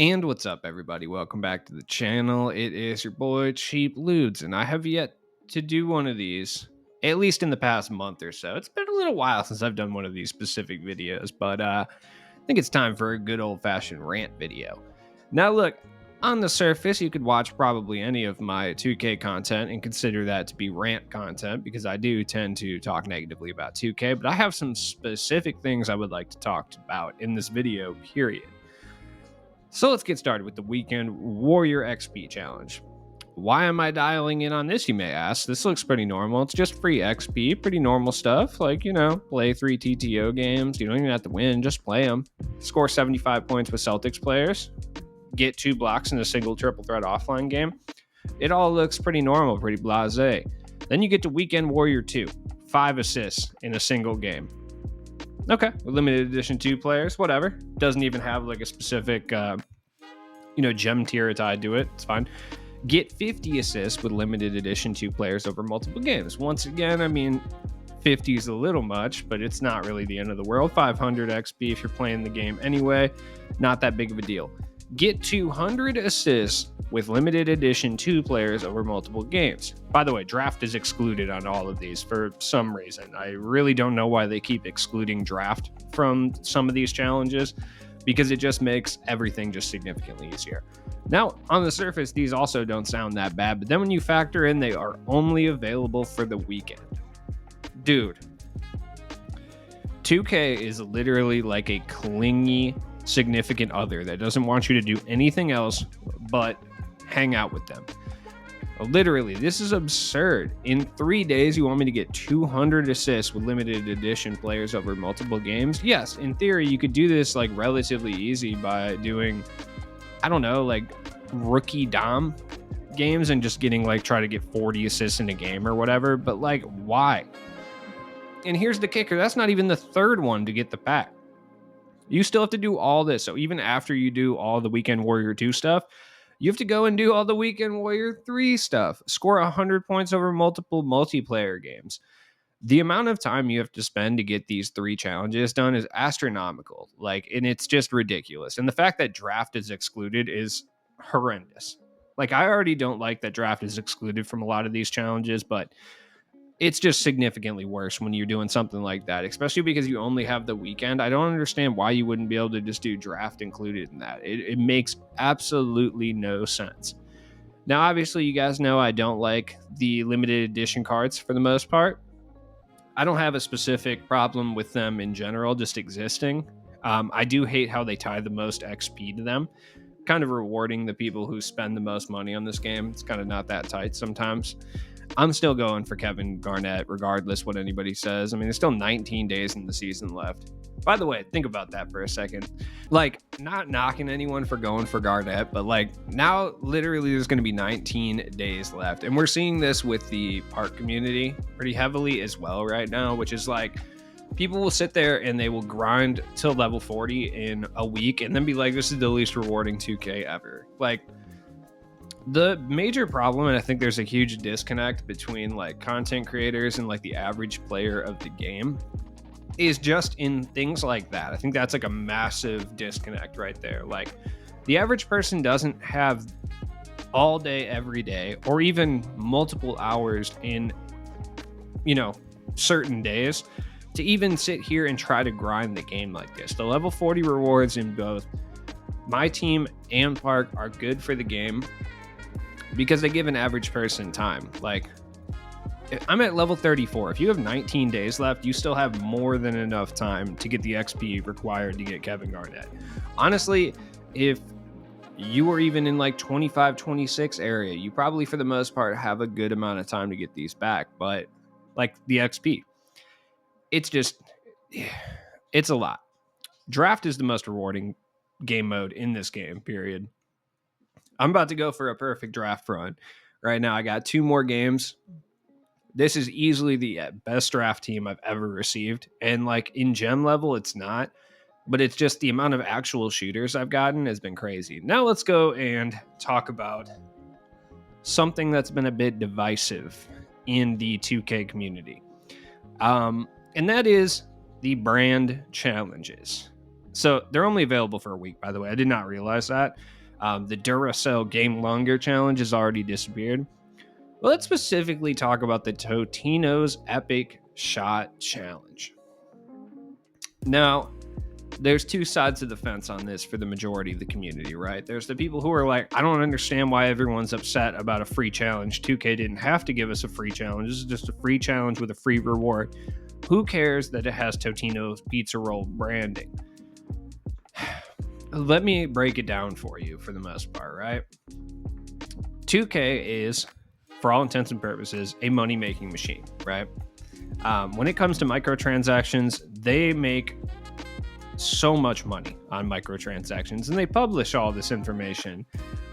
And what's up, everybody? Welcome back to the channel. It is your boy Cheap Ludes, and I have yet to do one of these, at least in the past month or so. It's been a little while since I've done one of these specific videos, but I think it's time for a good old fashioned rant video. Now, look, on the surface, you could watch probably any of my 2K content and consider that to be rant content because I do tend to talk negatively about 2K, but I have some specific things I would like to talk about in this video, period. So let's get started with the Weekend Warrior XP Challenge. Why am I dialing in on this, you may ask? This looks pretty normal. It's just free XP, pretty normal stuff. Like, play 3 TTO games. You don't even have to win, just play them. Score 75 points with Celtics players. Get 2 blocks in a single triple threat offline game. It all looks pretty normal, pretty blasé. Then you get to Weekend Warrior 2. 5 assists in a single game. Okay, limited edition 2 players, whatever. Doesn't even have like a specific, gem tier tied to it. It's fine. Get 50 assists with limited edition 2 players over multiple games. Once again, I mean, 50 is a little much, but it's not really the end of the world. 500 XP if you're playing the game anyway. Not that big of a deal. Get 200 assists with limited edition 2 players over multiple games. By the way, draft is excluded on all of these for some reason. I really don't know why they keep excluding draft from some of these challenges because it just makes everything just significantly easier. Now, on the surface, these also don't sound that bad, but then when you factor in they are only available for the weekend. Dude, 2K is literally like a clingy significant other that doesn't want you to do anything else but hang out with them. Literally, this is absurd. In 3 days, you want me to get 200 assists with limited edition players over multiple games? Yes, in theory, you could do this like relatively easy by doing, I don't know, like rookie dom games and just getting like try to get 40 assists in a game or whatever. But like, why? And here's the kicker. That's not even the third one to get the pack. You still have to do all this. So even after you do all the Weekend Warrior 2 stuff, you have to go and do all the Weekend Warrior 3 stuff. Score 100 points over multiple multiplayer games. The amount of time you have to spend to get these 3 challenges done is astronomical. And it's just ridiculous. And the fact that draft is excluded is horrendous. Like, I already don't like that draft is excluded from a lot of these challenges, but it's just significantly worse when you're doing something like that, especially because you only have the weekend. I don't understand why you wouldn't be able to just do draft included in that. It makes absolutely no sense. Now, obviously, you guys know I don't like the limited edition cards for the most part. I don't have a specific problem with them in general, just existing. I do hate how they tie the most XP to them. Kind of rewarding the people who spend the most money on this game. It's kind of not that tight sometimes. I'm still going for Kevin Garnett, regardless what anybody says. I mean, there's still 19 days in the season left. By the way, think about that for a second. Like, not knocking anyone for going for Garnett, but like now literally there's going to be 19 days left. And we're seeing this with the park community pretty heavily as well right now, which is like people will sit there and they will grind till level 40 in a week and then be like, this is the least rewarding 2K ever. Like, the major problem, and I think there's a huge disconnect between like content creators and like the average player of the game, is just in things like that. I think that's like a massive disconnect right there. Like, the average person doesn't have all day, every day, or even multiple hours in, certain days to even sit here and try to grind the game like this. The level 40 rewards in both my team and Park are good for the game because they give an average person time. Like, I'm at level 34. If you have 19 days left, you still have more than enough time to get the XP required to get Kevin Garnett. Honestly, if you were even in like 25, 26 area, you probably for the most part have a good amount of time to get these back. But like the XP, it's just, it's a lot. Draft is the most rewarding game mode in this game, period. I'm about to go for a perfect draft run. Right now, I got 2 more games. This is easily the best draft team I've ever received. And like in gem level, it's not. But it's just the amount of actual shooters I've gotten has been crazy. Now let's go and talk about something that's been a bit divisive in the 2K community. And that is the brand challenges. So they're only available for a week, by the way. I did not realize that. The Duracell Game Longer Challenge has already disappeared. Well, let's specifically talk about the Totinos Epic Shot Challenge. Now, there's two sides of the fence on this for the majority of the community, right? There's the people who are like, I don't understand why everyone's upset about a free challenge. 2K didn't have to give us a free challenge. This is just a free challenge with a free reward. Who cares that it has Totino's pizza roll branding? Let me break it down for you for the most part, right? 2K is, for all intents and purposes, a money-making machine, right? When it comes to microtransactions, they make so much money on microtransactions, and they publish all this information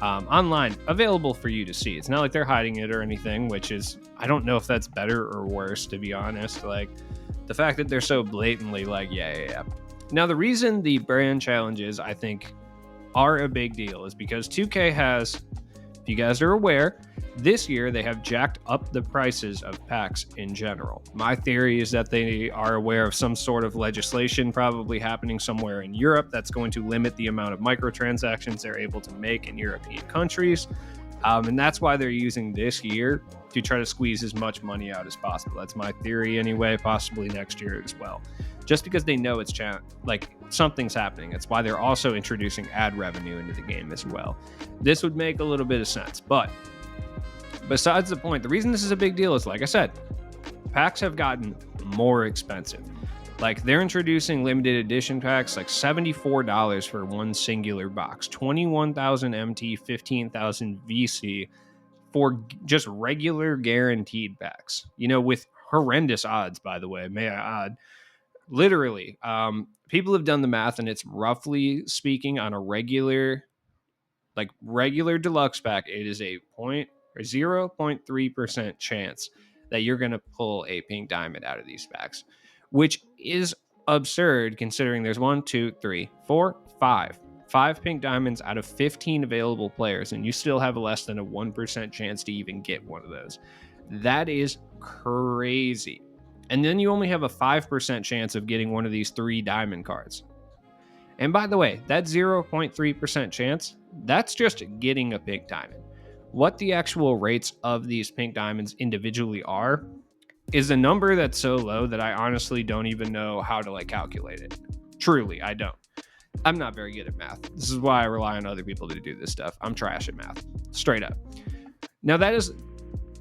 online, available for you to see. It's not like they're hiding it or anything, which is, I don't know if that's better or worse, to be honest. Like, the fact that they're so blatantly like, yeah. Now, the reason the brand challenges, I think, are a big deal is because 2K has, if you guys are aware, this year they have jacked up the prices of packs in general. My theory is that they are aware of some sort of legislation probably happening somewhere in Europe that's going to limit the amount of microtransactions they're able to make in European countries. And that's why they're using this year to try to squeeze as much money out as possible. That's my theory anyway, possibly next year as well. Just because they know it's like something's happening. That's why they're also introducing ad revenue into the game as well. This would make a little bit of sense. But besides the point, the reason this is a big deal is, like I said, packs have gotten more expensive. Like, they're introducing limited edition packs, like $74 for one singular box, 21,000 MT, 15,000 VC for just regular guaranteed packs, with horrendous odds, by the way, may I add. Literally, people have done the math, and it's roughly speaking on a regular deluxe pack, it is a 0.3% chance that you're going to pull a pink diamond out of these packs, which is absurd considering there's 5 pink diamonds out of 15 available players, and you still have less than a 1% chance to even get one of those. That is crazy. And then you only have a 5% chance of getting one of these 3 diamond cards. And by the way, that 0.3% chance, that's just getting a pink diamond. What the actual rates of these pink diamonds individually are is a number that's so low that I honestly don't even know how to calculate it. Truly, I don't. I'm not very good at math. This is why I rely on other people to do this stuff. I'm trash at math, straight up. Now, that is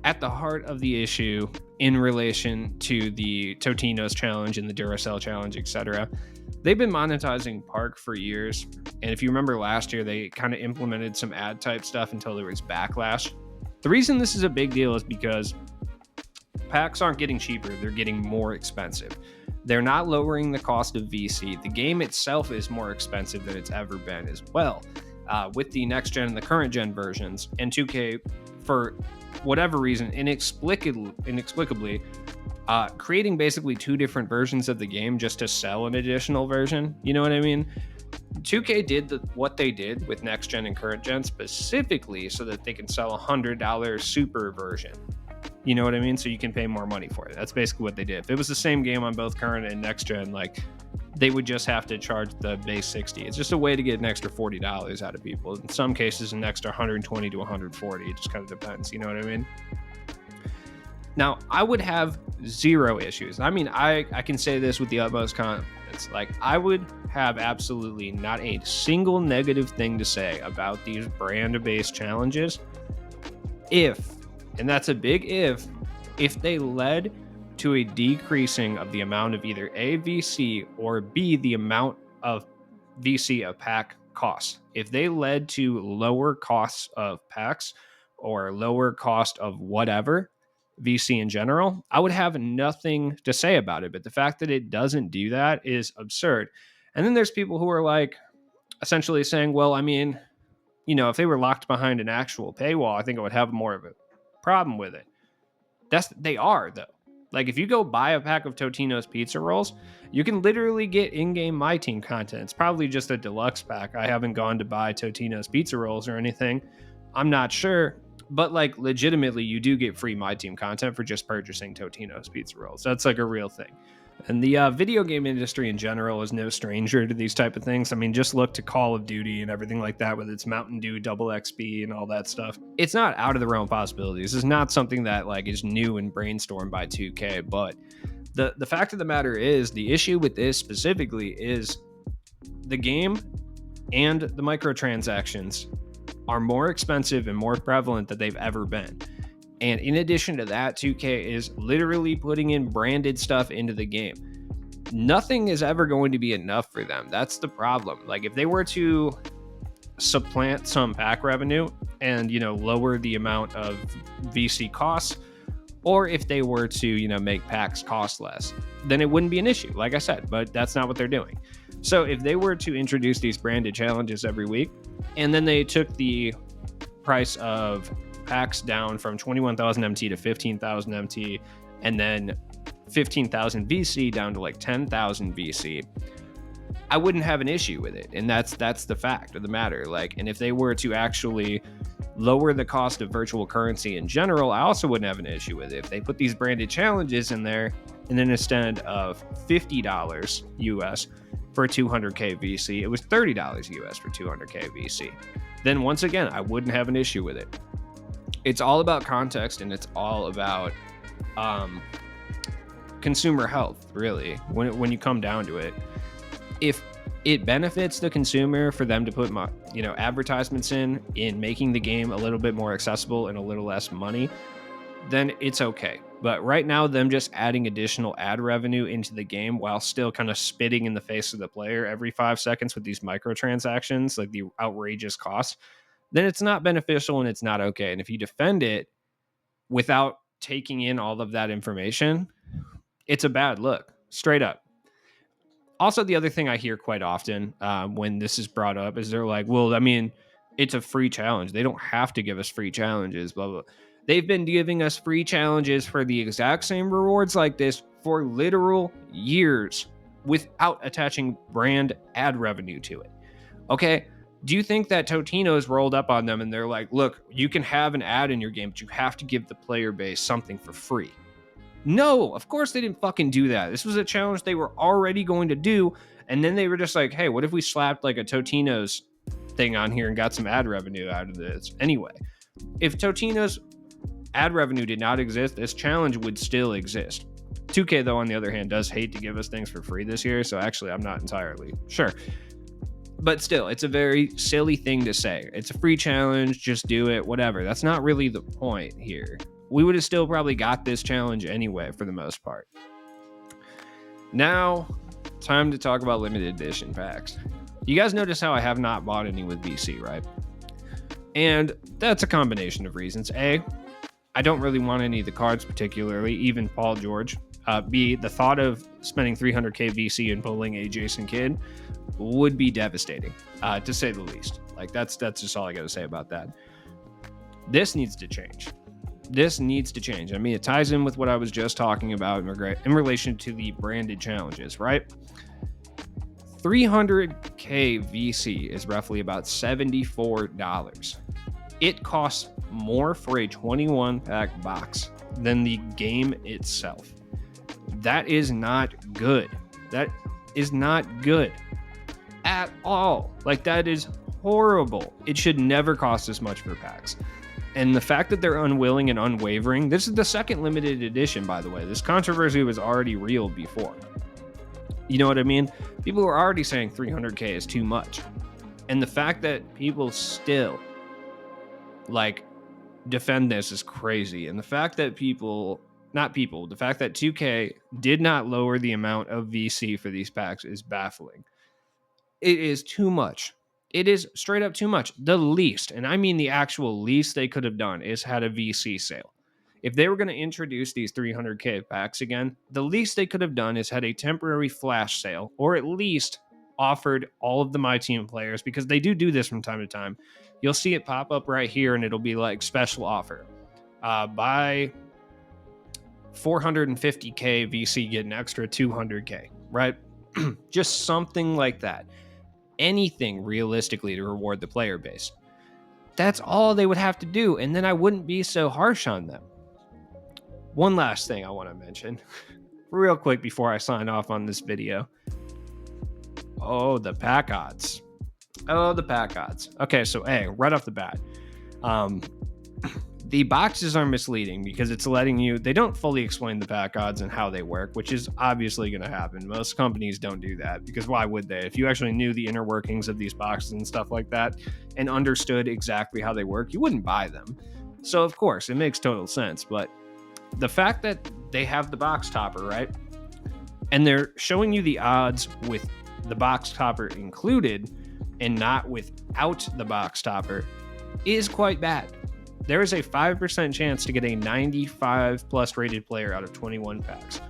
at the heart of the issue in relation to the Totinos challenge and the Duracell challenge, etc. They've been monetizing Park for years, and if you remember last year, they kind of implemented some ad type stuff until there was backlash. The reason this is a big deal is because packs aren't getting cheaper, they're getting more expensive. They're not lowering the cost of VC. The game itself is more expensive than it's ever been as well, with the next gen and the current gen versions. And 2K, for whatever reason, inexplicably, creating basically 2 different versions of the game just to sell an additional version. You know what I mean? 2K did what they did with next gen and current gen specifically so that they can sell a $100 super version. You know what I mean? So you can pay more money for it. That's basically what they did. If it was the same game on both current and next gen, they would just have to charge the base 60. It's just a way to get an extra $40 out of people. In some cases, an extra 120 to 140. It just kind of depends. You know what I mean? Now, I would have 0 issues. I mean, I can say this with the utmost confidence. I would have absolutely not a single negative thing to say about these brand-based challenges if, and that's a big if they led to a decreasing of the amount of either A, VC, or B, the amount of VC a pack costs. If they led to lower costs of packs or lower cost of whatever, VC in general, I would have nothing to say about it. But the fact that it doesn't do that is absurd. And then there's people who are essentially saying, well, I mean, if they were locked behind an actual paywall, I think I would have more of a problem with it. They are, though. If you go buy a pack of Totinos pizza rolls, you can literally get in-game My Team content. It's probably just a deluxe pack. I haven't gone to buy Totinos pizza rolls or anything. I'm not sure. But legitimately, you do get free My Team content for just purchasing Totinos pizza rolls. That's a real thing. And the video game industry in general is no stranger to these type of things. I mean, just look to Call of Duty and everything like that with its Mountain Dew double XP and all that stuff. It's not out of the realm of possibilities. This is not something that like is new and brainstormed by 2K, but the fact of the matter is the issue with this specifically is the game and the microtransactions are more expensive and more prevalent than they've ever been. And in addition to that, 2K is literally putting in branded stuff into the game. Nothing is ever going to be enough for them. That's the problem. Like if they were to supplant some pack revenue and, lower the amount of VC costs, or if they were to, make packs cost less, then it wouldn't be an issue, like I said, but that's not what they're doing. So if they were to introduce these branded challenges every week, and then they took the price of packs down from 21,000 MT to 15,000 MT, and then 15,000 VC down to like 10,000 VC, I wouldn't have an issue with it. And that's the fact of the matter. Like, and if they were to actually lower the cost of virtual currency in general, I also wouldn't have an issue with it. If they put these branded challenges in there, and then instead of $50 US for 200k VC, it was $30 US for 200k VC, then once again, I wouldn't have an issue with it. It's all about context, and it's all about consumer health, really, when you come down to it. If it benefits the consumer for them to put advertisements in making the game a little bit more accessible and a little less money, then it's okay. But right now, them just adding additional ad revenue into the game while still kind of spitting in the face of the player every 5 seconds with these microtransactions, like the outrageous cost, then it's not beneficial and it's not okay. And if you defend it without taking in all of that information, it's a bad look, straight up. Also, the other thing I hear quite often when this is brought up is they're like, well, I mean, it's a free challenge. They don't have to give us free challenges, blah, blah. They've been giving us free challenges for the exact same rewards like this for literal years without attaching brand ad revenue to it. Okay? Do you think that Totinos rolled up on them and they're like, look, you can have an ad in your game, but you have to give the player base something for free? No, of course they didn't fucking do that. This was a challenge they were already going to do. And then they were just like, hey, what if we slapped like a Totinos thing on here and got some ad revenue out of this? Anyway, if Totinos ad revenue did not exist, this challenge would still exist. 2K, though, on the other hand, does hate to give us things for free this year. So actually, I'm not entirely sure. But still, it's a very silly thing to say. It's a free challenge, just do it, whatever. That's not really the point here. We would have still probably got this challenge anyway, for the most part. Now, time to talk about limited edition packs. You guys notice how I have not bought any with VC, right? And that's a combination of reasons. A, I don't really want any of the cards particularly, even Paul George. B, the thought of spending 300k VC and pulling a Jason Kidd would be devastating, to say the least. Like, that's just all I got to say about that. This needs to change. This needs to change. I mean, it ties in with what I was just talking about in relation to the branded challenges, right? 300k VC is roughly about $74. It costs more for a 21 pack box than the game itself. That is not good. That is not good at all. Like, that is horrible. It should never cost this much for packs. And the fact that they're unwilling and unwavering, this is the second limited edition, by the way. This controversy was already real before. You know what I mean? People were already saying 300k is too much. And the fact that people still, defend this is crazy. And the fact that the fact that 2K did not lower the amount of VC for these packs is baffling. It is too much. It is straight up too much. The least, and I mean the actual least they could have done, is had a VC sale. If they were going to introduce these 300k packs again, the least they could have done is had a temporary flash sale, or at least offered all of the My Team players, because they do this from time to time. You'll see it pop up right here, and it'll be like special offer. Buy 450k VC, get an extra 200k, right? Just something like that. Anything realistically to reward the player base. That's all they would have to do, and then I wouldn't be so harsh on them. One last thing I want to mention. real quick before I sign off on this video. Oh, the pack odds. Oh, the pack odds. Okay, so hey, right off the bat, um, the boxes are misleading because it's letting you, they don't fully explain the pack odds and how they work, which is obviously going to happen. Most companies don't do that because why would they? If you actually knew the inner workings of these boxes and stuff like that and understood exactly how they work, you wouldn't buy them. So of course, it makes total sense. But the fact that they have the box topper, right? And they're showing you the odds with the box topper included and not without the box topper is quite bad. There is a 5% chance to get a 95 plus rated player out of 21 packs.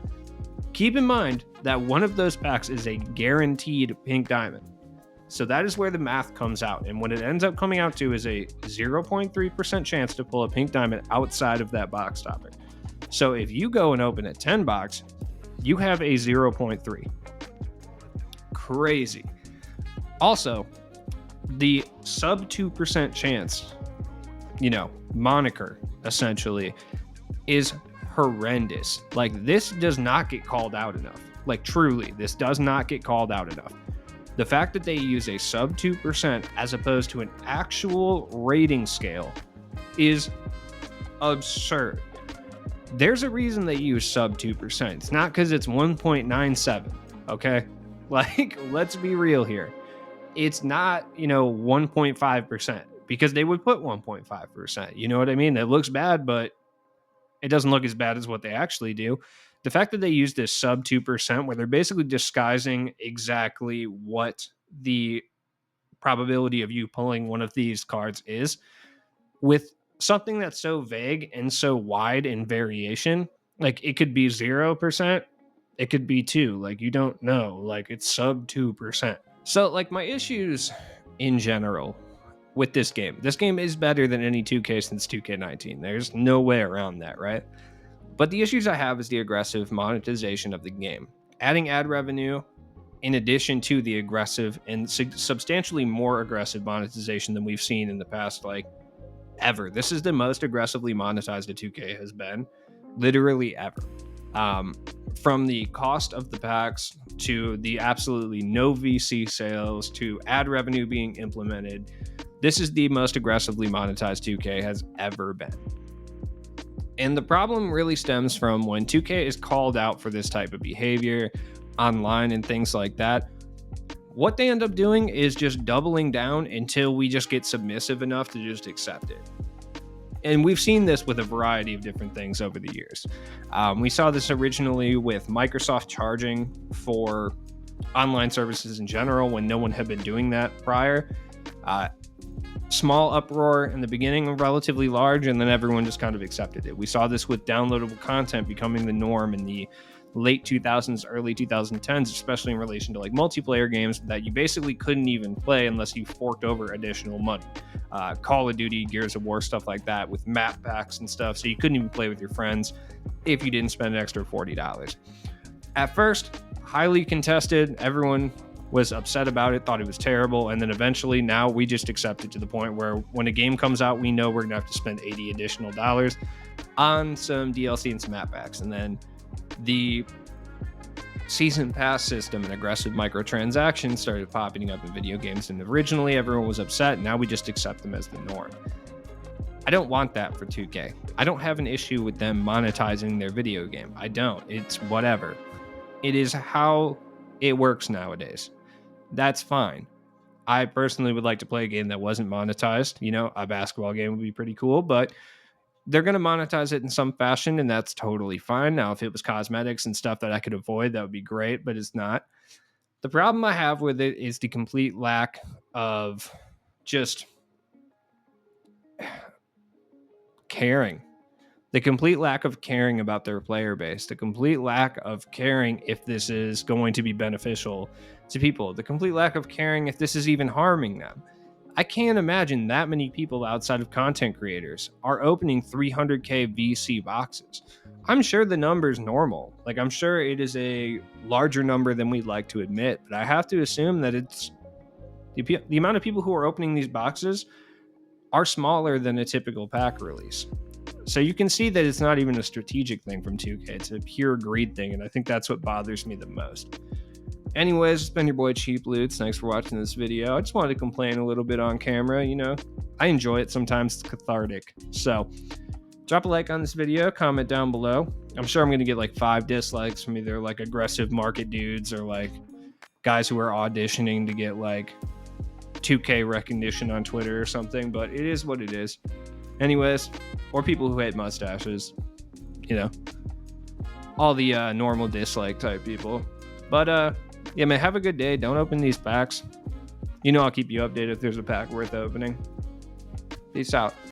Keep in mind that one of those packs is a guaranteed pink diamond. So that is where the math comes out. And what it ends up coming out to is a 0.3% chance to pull a pink diamond outside of that box topper. So if you go and open a 10 box, you have a 0.3. Crazy. Also, the sub 2% chance, moniker essentially is horrendous. Like, this does not get called out enough. Like, truly, this does not get called out enough. The fact that they use a sub 2% as opposed to an actual rating scale is absurd. There's a reason they use sub 2%. It's not because it's 1.97, okay? Like, let's be real here. It's not, 1.5%, because they would put 1.5%. You know what I mean? It looks bad, but it doesn't look as bad as what they actually do. The fact that they use this sub 2%, where they're basically disguising exactly what the probability of you pulling one of these cards is, with something that's so vague and so wide in variation. Like, it could be 0%, it could be 2. Like, you don't know. Like, it's sub 2%. So, like, my issues in general with this game is better than any 2K since 2K19. There's no way around that, right? But the issues I have is the aggressive monetization of the game. Adding ad revenue in addition to the aggressive and substantially more aggressive monetization than we've seen in the past, like, ever. This is the most aggressively monetized a 2K has been, literally ever. From the cost of the packs to the absolutely no VC sales to ad revenue being implemented, this is the most aggressively monetized 2K has ever been. And the problem really stems from when 2K is called out for this type of behavior online and things like that. What they end up doing is just doubling down until we just get submissive enough to just accept it. And we've seen this with a variety of different things over the years. We saw this originally with Microsoft charging for online services in general when no one had been doing that prior. Small uproar in the beginning, relatively large, and then everyone just kind of accepted it. We saw this with downloadable content becoming the norm in the late 2000s, early 2010s, especially in relation to like multiplayer games that you basically couldn't even play unless you forked over additional money. Call of Duty, Gears of War, stuff like that with map packs and stuff. So you couldn't even play with your friends if you didn't spend an extra $40. At first, highly contested. Everyone was upset about it, thought it was terrible. And then eventually now we just accept it to the point where when a game comes out, we know we're going to have to spend $80 additional on some DLC and some map packs. And then the season pass system and aggressive microtransactions started popping up in video games, and originally everyone was upset. Now we just accept them as the norm. I don't want that for 2K. I don't have an issue with them monetizing their video game. I don't. It's whatever. It is how it works nowadays. That's fine. I personally would like to play a game that wasn't monetized. A basketball game would be pretty cool, but they're going to monetize it in some fashion, and that's totally fine. Now, if it was cosmetics and stuff that I could avoid, that would be great, but it's not. The problem I have with it is the complete lack of just caring. The complete lack of caring about their player base. The complete lack of caring if this is going to be beneficial to people. The complete lack of caring if this is even harming them. I can't imagine that many people outside of content creators are opening 300k VC boxes. I'm sure the number's normal. Like, I'm sure it is a larger number than we'd like to admit, but I have to assume that it's the amount of people who are opening these boxes are smaller than a typical pack release. So you can see that it's not even a strategic thing from 2K. It's a pure greed thing, and I think that's what bothers me the most. Anyways, it's been your boy Cheap Loots. Thanks for watching this video. I just wanted to complain a little bit on camera. You know, I enjoy it. Sometimes it's cathartic. So drop a like on this video, comment down below. I'm sure I'm going to get like 5 dislikes from either like aggressive market dudes or like guys who are auditioning to get like 2K recognition on Twitter or something, but it is what it is. Anyways, or people who hate mustaches, you know, all the normal dislike type people. But yeah, man, have a good day. Don't open these packs. You know, I'll keep you updated if there's a pack worth opening. Peace out.